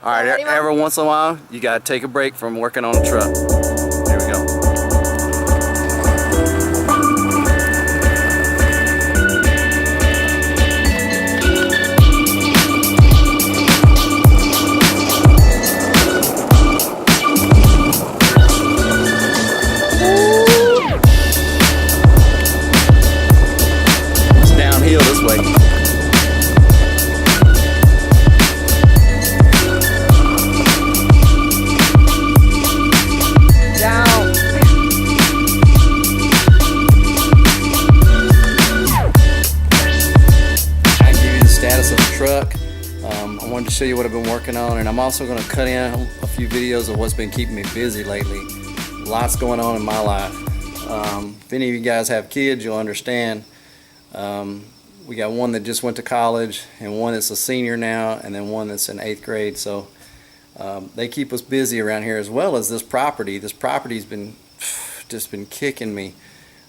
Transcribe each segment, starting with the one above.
All right, every once in a while, you gotta take a break from working on the truck. Here we go. It's downhill this way. Truck. I wanted to show you what I've been working on, and I'm also going to cut in a few videos of what's been keeping me busy lately. Lots going on in my life. If any of you guys have kids, you'll understand. We got one that just went to college, and one that's a senior now, and then one that's in 8th grade. So they keep us busy around here, as well as this property. This property's been just been kicking me.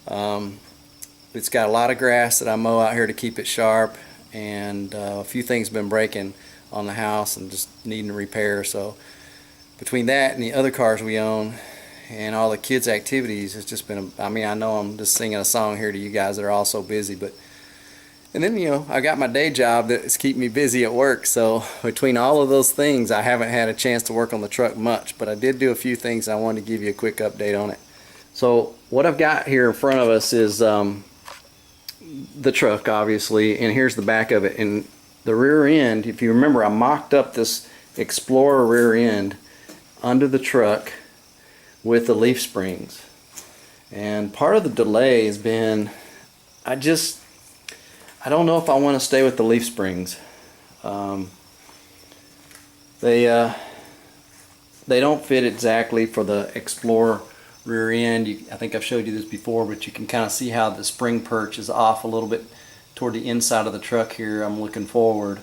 It's got a lot of grass that I mow out here to keep it sharp, and a few things have been breaking on the house and just needing repair. So between that and the other cars we own and all the kids' activities, it's just been I mean, I know I'm just singing a song here to you guys that are all so busy, but and then, you know, I got my day job that's keeping me busy at work. So between all of those things, I haven't had a chance to work on the truck much, but I did do a few things. I wanted to give you a quick update on it. So what I've got here in front of us is the truck, obviously, and here's the back of it. And the rear end, if you remember, I mocked up this Explorer rear end under the truck with the leaf springs, and part of the delay has been I don't know if I want to stay with the leaf springs. They don't fit exactly for the Explorer rear end. I think I've showed you this before, but you can kind of see how the spring perch is off a little bit toward the inside of the truck here. I'm looking forward.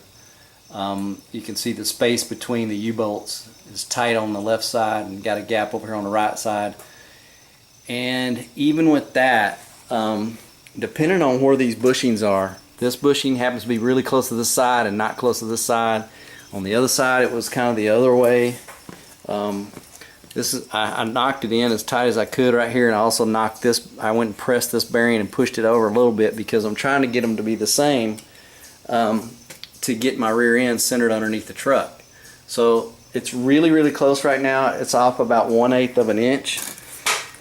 You can see the space between the U-bolts is tight on the left side and got a gap over here on the right side. And even with that, depending on where these bushings are, this bushing happens to be really close to this side and not close to this side. On the other side, it was kind of the other way. I knocked it in as tight as I could right here, and I also knocked this. I went and pressed this bearing and pushed it over a little bit because I'm trying to get them to be the same to get my rear end centered underneath the truck. So it's really, really close right now. It's off about 1/8 of an inch,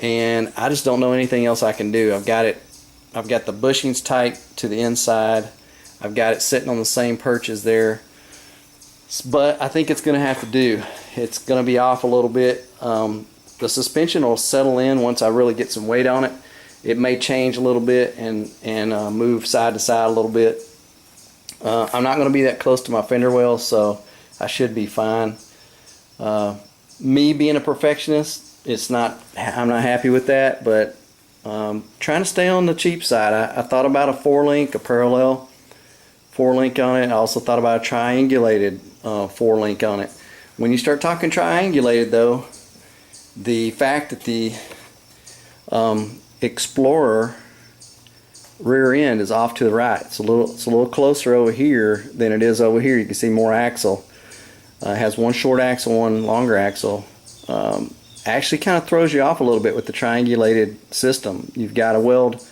and I just don't know anything else I can do. I've got the bushings tight to the inside. I've got it sitting on the same perch as there. But I think it's going to have to do. It's going to be off a little bit. The suspension will settle in once I really get some weight on it. It may change a little bit and move side to side a little bit. I'm not going to be that close to my fender well, so I should be fine. Me being a perfectionist, I'm not happy with that, but trying to stay on the cheap side. I thought about a 4-link, a parallel 4-link on it. I also thought about a triangulated 4-link on it. When you start talking triangulated, though, the fact that the Explorer rear end is off to the right, it's a little closer over here than it is over here. You can see more axle. It has one short axle, one longer axle. Actually kind of throws you off a little bit with the triangulated system. You've got to weld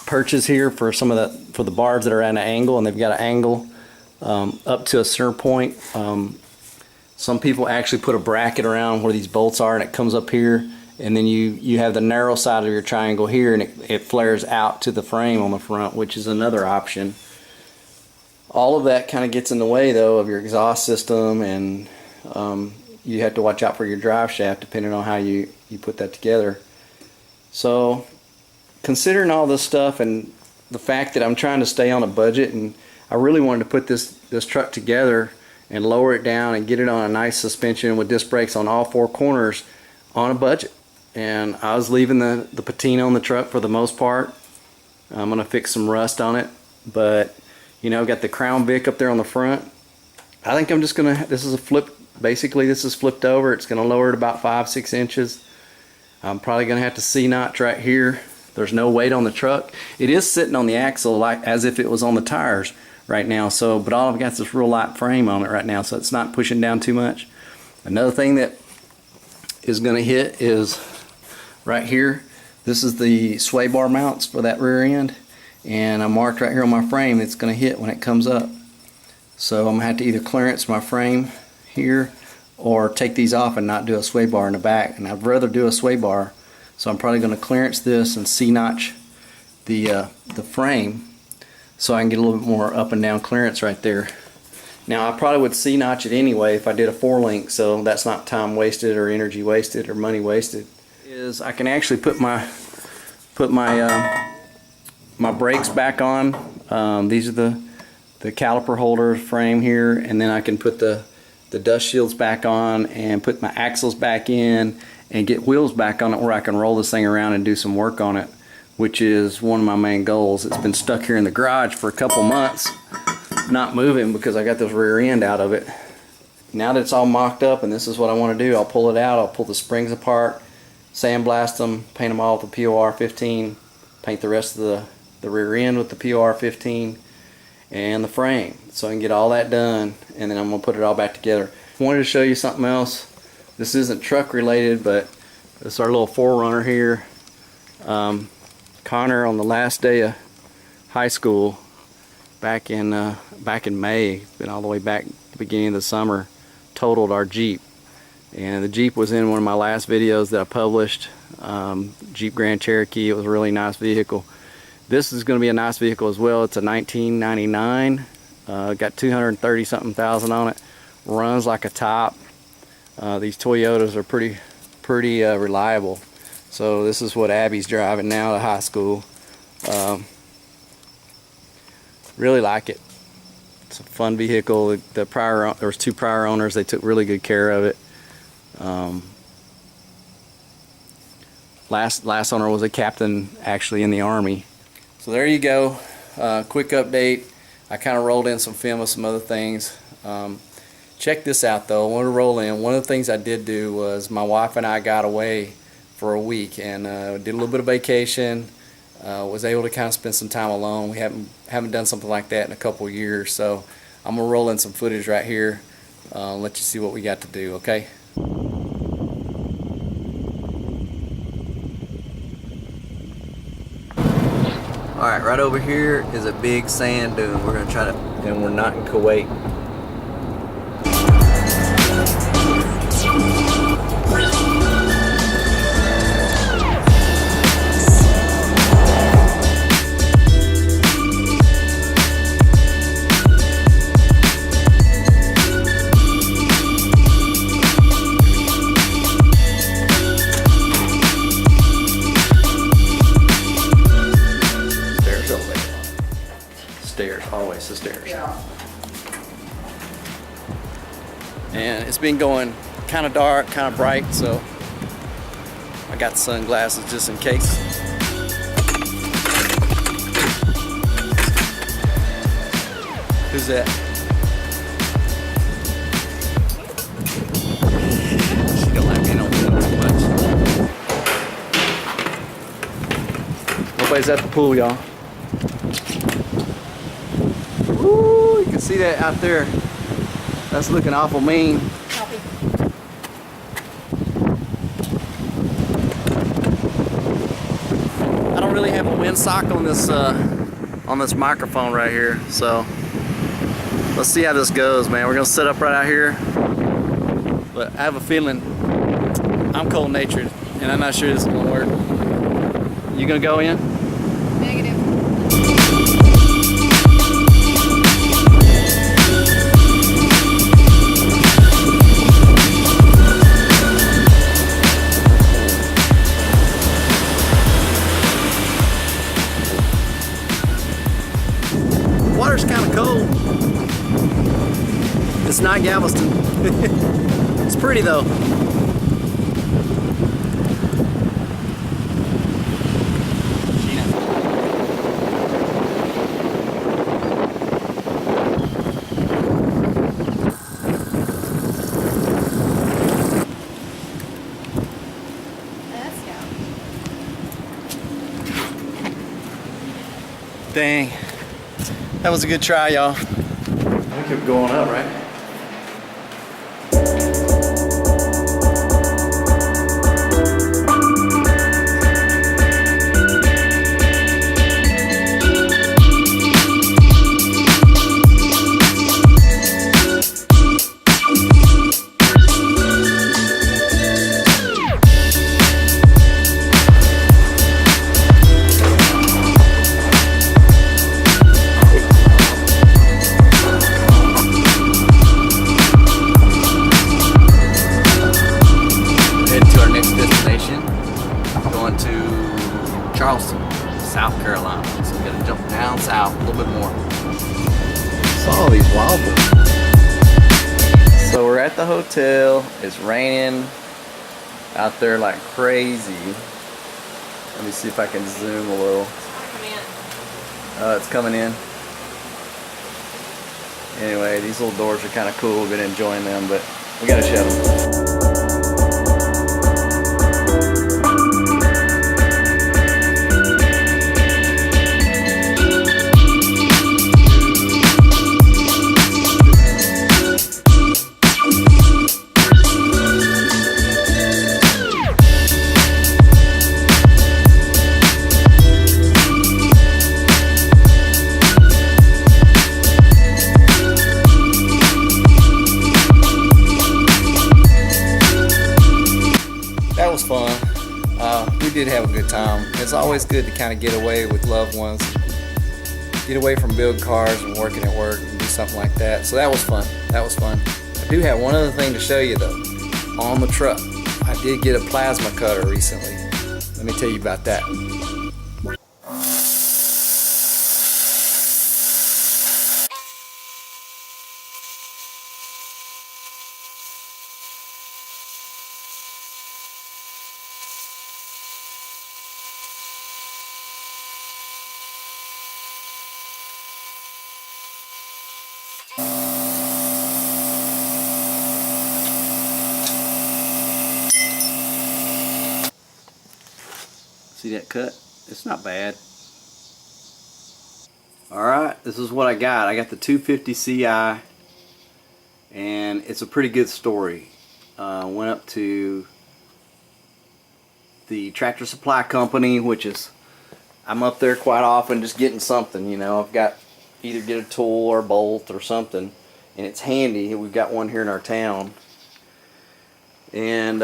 perches here for for the bars that are at an angle, and they've got an angle up to a center point. Some people actually put a bracket around where these bolts are, and it comes up here, and then you have the narrow side of your triangle here, and it flares out to the frame on the front, which is another option. All of that kind of gets in the way, though, of your exhaust system, and you have to watch out for your drive shaft depending on how you put that together. So considering all this stuff and the fact that I'm trying to stay on a budget, and I really wanted to put this truck together and lower it down and get it on a nice suspension with disc brakes on all 4 corners on a budget. And I was leaving the patina on the truck for the most part. I'm going to fix some rust on it, but you know, got the Crown Vic up there on the front. I think I'm just going to, this is a flip, basically this is flipped over. It's going to lower it about 5-6 inches. I'm probably going to have to C-notch right here. There's no weight on the truck. It is sitting on the axle like as if it was on the tires right now. So, but all I've got is this real light frame on it right now, so it's not pushing down too much. Another thing that is going to hit is right here. This is the sway bar mounts for that rear end, and I marked right here on my frame it's going to hit when it comes up. So I'm going to have to either clearance my frame here or take these off and not do a sway bar in the back, and I'd rather do a sway bar. So I'm probably going to clearance this and C-notch the frame so I can get a little bit more up and down clearance right there. Now I probably would C-notch it anyway if I did a 4-link, so that's not time wasted or energy wasted or money wasted. Is I can actually put my my brakes back on. These are the caliper holder frame here, and then I can put the dust shields back on and put my axles back in and get wheels back on it where I can roll this thing around and do some work on it, which is one of my main goals. It's been stuck here in the garage for a couple months, not moving because I got this rear end out of it. Now that it's all mocked up and this is what I want to do, I'll pull it out, I'll pull the springs apart, sandblast them, paint them all with the POR 15, paint the rest of the rear end with the POR 15 and the frame, so I can get all that done, and then I'm going to put it all back together. I wanted to show you something else. This isn't truck related, but it's our little 4Runner here. Connor, on the last day of high school back in May, been all the way back to the beginning of the summer, totaled our Jeep. And the Jeep was in one of my last videos that I published, Jeep Grand Cherokee. It was a really nice vehicle. This is going to be a nice vehicle as well. It's a 1999, got 230 something thousand on it, runs like a top. These Toyotas are pretty reliable. So this is what Abby's driving now to high school. Really like it. It's a fun vehicle. There was 2 prior owners. They took really good care of it. Last owner was a captain actually in the Army. So there you go. Quick update. I kind of rolled in some film of some other things. Check this out though. I want to roll in. One of the things I did do was my wife and I got away for a week and did a little bit of vacation. Was able to kind of spend some time alone. We haven't done something like that in a couple of years. So I'm gonna roll in some footage right here. Let you see what we got to do. Okay. Alright, right over here is a big sand dune. We're going to try to, and we're not in Kuwait. Always the stairs. Yeah. And it's been going kind of dark, kind of bright, so I got the sunglasses just in case. Who's that? She don't like being on too much. Nobody's at the pool, y'all. Ooh, you can see that out there. That's looking awful mean. Copy. I don't really have a windsock on this microphone right here, so let's see how this goes, man. We're gonna sit up right out here, but I have a feeling I'm cold-natured, and I'm not sure this is gonna work. You gonna go in? Negative. Water's kind of cold. It's not Galveston. It's pretty though. Dang. That was a good try, y'all. We kept going up, right? Charleston, South Carolina. So we're gonna jump down south a little bit more. Saw these wobbles. So we're at the hotel. It's raining out there like crazy. Let me see if I can zoom a little. It's coming in. Anyway, these little doors are kind of cool. We've been enjoying them, but we gotta shut them. That was fun. We did have a good time. It's always good to kind of get away with loved ones, get away from building cars and working at work and do something like that. So that was fun. That was fun. I do have one other thing to show you though. On the truck, I did get a plasma cutter recently. Let me tell you about that. See that cut? It's not bad. Alright, this is what I got. I got the 250 Ci, and it's a pretty good story. Went up to the Tractor Supply Company, which is, I'm up there quite often just getting something, you know. I've got either get a tool or a bolt or something, and it's handy. We've got one here in our town. And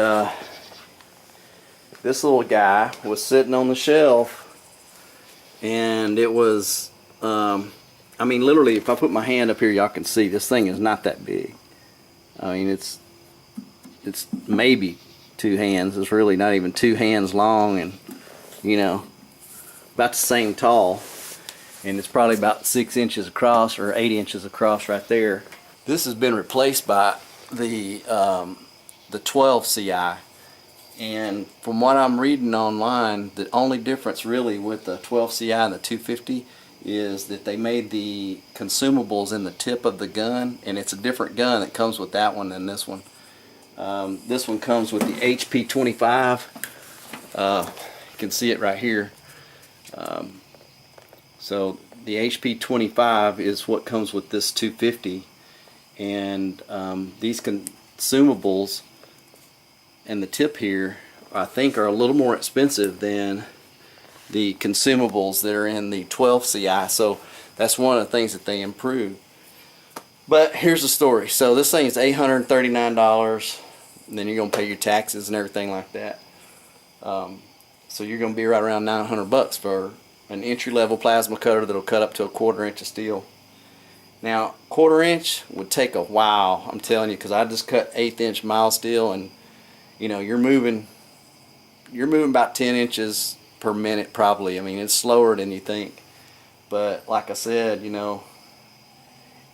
this little guy was sitting on the shelf, and it was, I mean, literally, if I put my hand up here, y'all can see this thing is not that big. I mean, it's maybe 2 hands. It's really not even 2 hands long, and you know, about the same tall, and it's probably about 6 inches across or 8 inches across right there. This has been replaced by the 12 Ci. And from what I'm reading online, the only difference really with the 12 Ci and the 250 is that they made the consumables in the tip of the gun, and it's a different gun that comes with that one than this one. This one comes with the HP 25. You can see it right here. So the HP 25 is what comes with this 250, and these consumables and the tip here, I think, are a little more expensive than the consumables that are in the 12 Ci. So that's one of the things that they improved. But here's the story. So this thing is $839, and then you're gonna pay your taxes and everything like that. So you're gonna be right around $900 for an entry-level plasma cutter that'll cut up to a 1/4 inch of steel. Now, 1/4 inch would take a while, I'm telling you, because I just cut 1/8 inch mild steel, and you know, you're moving about 10 inches per minute probably. I mean, it's slower than you think, but like I said, you know,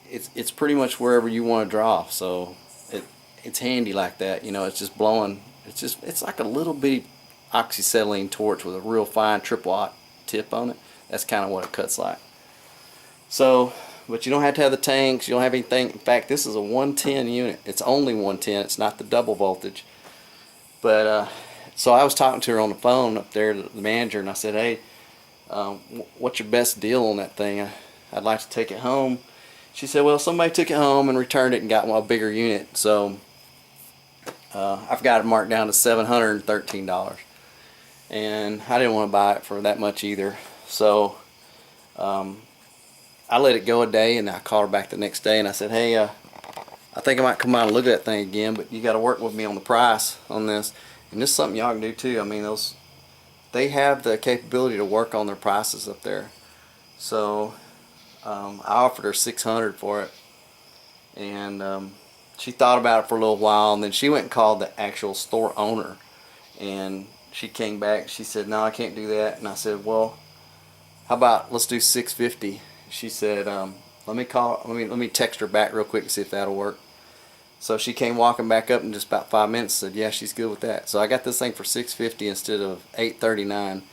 it's pretty much wherever you want to draw. So it's handy like that. You know, it's just blowing. It's like a little bitty oxyacetylene torch with a real fine triple-aught tip on it. That's kind of what it cuts like. So, but you don't have to have the tanks. You don't have anything. In fact, this is a 110 unit. It's only 110. It's not the double voltage. But so I was talking to her on the phone up there, the manager, and I said, hey, what's your best deal on that thing? I'd like to take it home. She said, well, somebody took it home and returned it and got a bigger unit. So I've got it marked down to $713. And I didn't want to buy it for that much either. So I let it go a day, and I called her back the next day and I said, hey, I think I might come out and look at that thing again, but you got to work with me on the price on this. And this is something y'all can do too. I mean, they have the capability to work on their prices up there. So I offered her $600 for it, and she thought about it for a little while, and then she went and called the actual store owner, and she came back. She said, no, I can't do that. And I said, well, how about let's do $650. She said, let me text her back real quick and see if that'll work. So she came walking back up in just about 5 minutes, said yeah, she's good with that. So I got this thing for $650 instead of $839,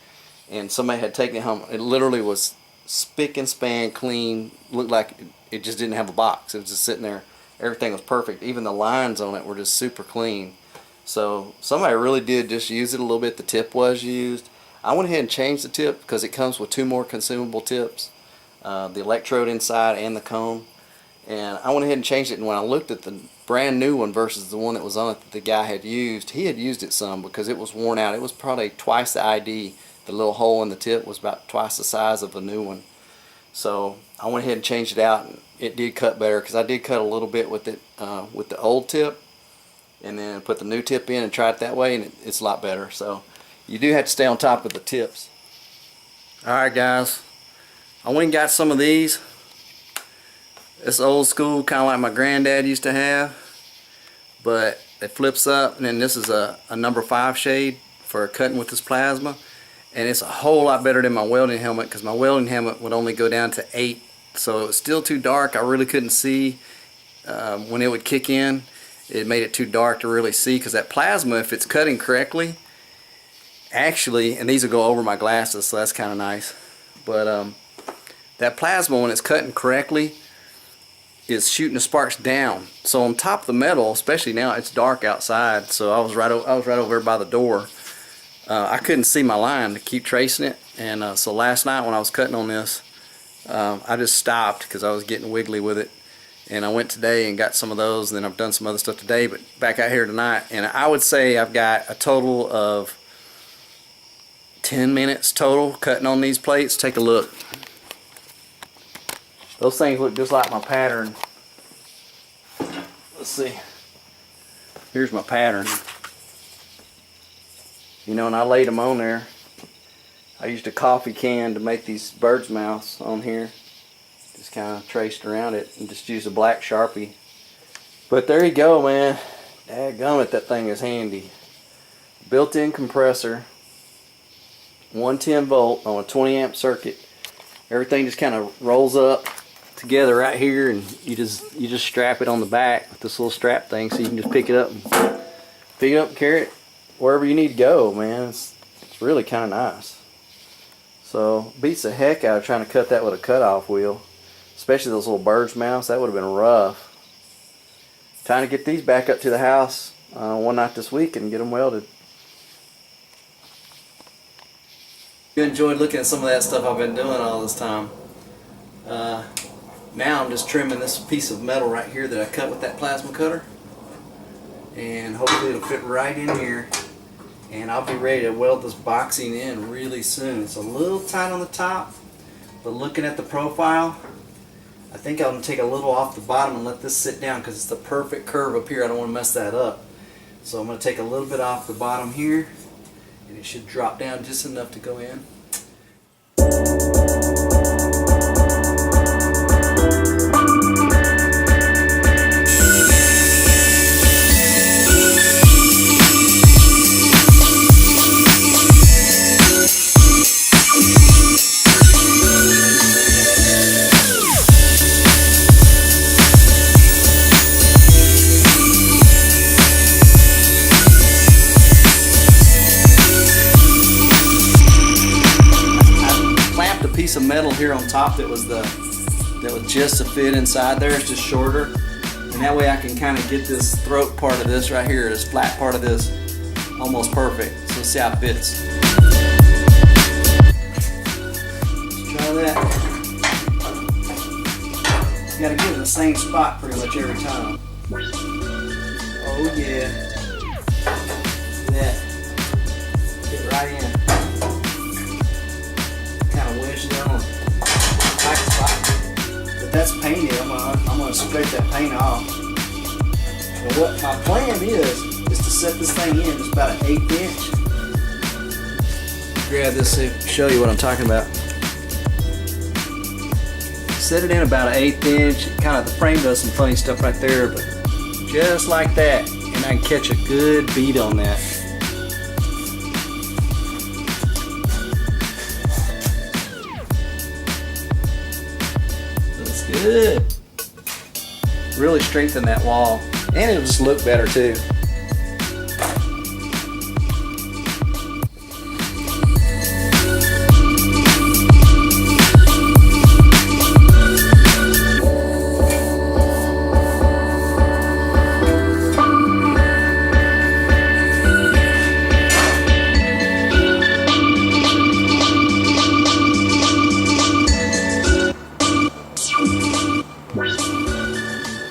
and somebody had taken it home. It literally was spick and span clean, looked like it just didn't have a box. It was just sitting there. Everything was perfect. Even the lines on it were just super clean. So somebody really did just use it a little bit. The tip was used. I went ahead and changed the tip because it comes with 2 more consumable tips, the electrode inside and the cone. And I went ahead and changed it, and when I looked at the brand new one versus the one that was on it that the guy had used, he had used it some because it was worn out. It was probably twice the ID. The little hole in the tip was about twice the size of the new one. So I went ahead and changed it out, and it did cut better because I did cut a little bit with it with the old tip, and then put the new tip in and try it that way, and it's a lot better. So you do have to stay on top of the tips. Alright guys, I went and got some of these. It's old school, kind of like my granddad used to have, but it flips up, and then this is a number 5 shade for cutting with this plasma, and it's a whole lot better than my welding helmet because my welding helmet would only go down to 8, so it was still too dark. I really couldn't see when it would kick in. It made it too dark to really see, because that plasma, if it's cutting correctly, actually, and these will go over my glasses, so that's kind of nice, but that plasma, when it's cutting correctly, is shooting the sparks down. So on top of the metal, especially now, it's dark outside, so I was right over there by the door. I couldn't see my line to keep tracing it, and so last night when I was cutting on this, I just stopped because I was getting wiggly with it, and I went today and got some of those, and then I've done some other stuff today, but back out here tonight, and I would say I've got a total of 10 minutes total cutting on these plates. Take a look. Those things look just like my pattern. Let's see. Here's my pattern. You know, and I laid them on there. I used a coffee can to make these bird's mouths on here. Just kind of traced around it and just used a black Sharpie. But there you go, man. Dadgummit, that thing is handy. Built-in compressor. 110 volt on a 20 amp circuit. Everything just kind of rolls up together right here, and you just strap it on the back with this little strap thing, so you can just pick it up and carry it wherever you need to go, man. It's really kind of nice. So beats the heck out of trying to cut that with a cutoff wheel, especially those little bird's mouths. That would have been rough. Trying to get these back up to the house one night this week and get them welded. You enjoyed looking at some of that stuff I've been doing all this time. Now I'm just trimming this piece of metal right here that I cut with that plasma cutter, and hopefully it'll fit right in here, and I'll be ready to weld this boxing in really soon. It's a little tight on the top, but looking at the profile, I think I'm going to take a little off the bottom and let this sit down because it's the perfect curve up here. I don't want to mess that up. So I'm going to take a little bit off the bottom here, and it should drop down just enough to go in. Piece of metal here on top that was just a fit inside there. It's just shorter, and that way I can kind of get this throat part of this right here, this flat part of this, almost perfect. So let's see how it fits. Let's try that. Gotta get in the same spot pretty much every time. Oh yeah. Yeah. Get right in. Kind of wedge it on. Tight spot. But that's painted. I'm gonna scrape that paint off. And what my plan is to set this thing in just about an 1/8 inch. Grab this to show you what I'm talking about. Set it in about an 1/8 inch. Kind of the frame does some funny stuff right there, but just like that, and I can catch a good beat on that. That's good. Really strengthen that wall, and it'll just look better too.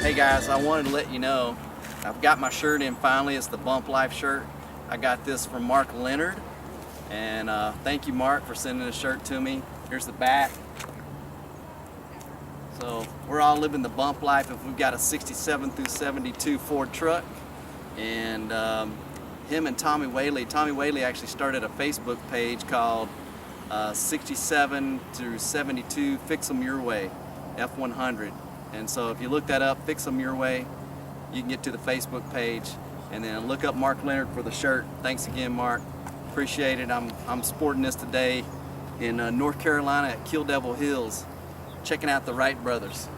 Hey guys, I wanted to let you know I've got my shirt in finally. It's the Bump Life shirt. I got this from Mark Leonard, and thank you, Mark, for sending this shirt to me. Here's the back. So we're all living the bump life if we've got a 67 through 72 Ford truck. And him and Tommy Whaley actually started a Facebook page called 67 through 72 Fix 'em Your Way F100. And so if you look that up, Fix 'em Your Way, you can get to the Facebook page, and then look up Mark Leonard for the shirt. Thanks again, Mark. Appreciate it. I'm sporting this today in North Carolina at Kill Devil Hills, checking out the Wright brothers.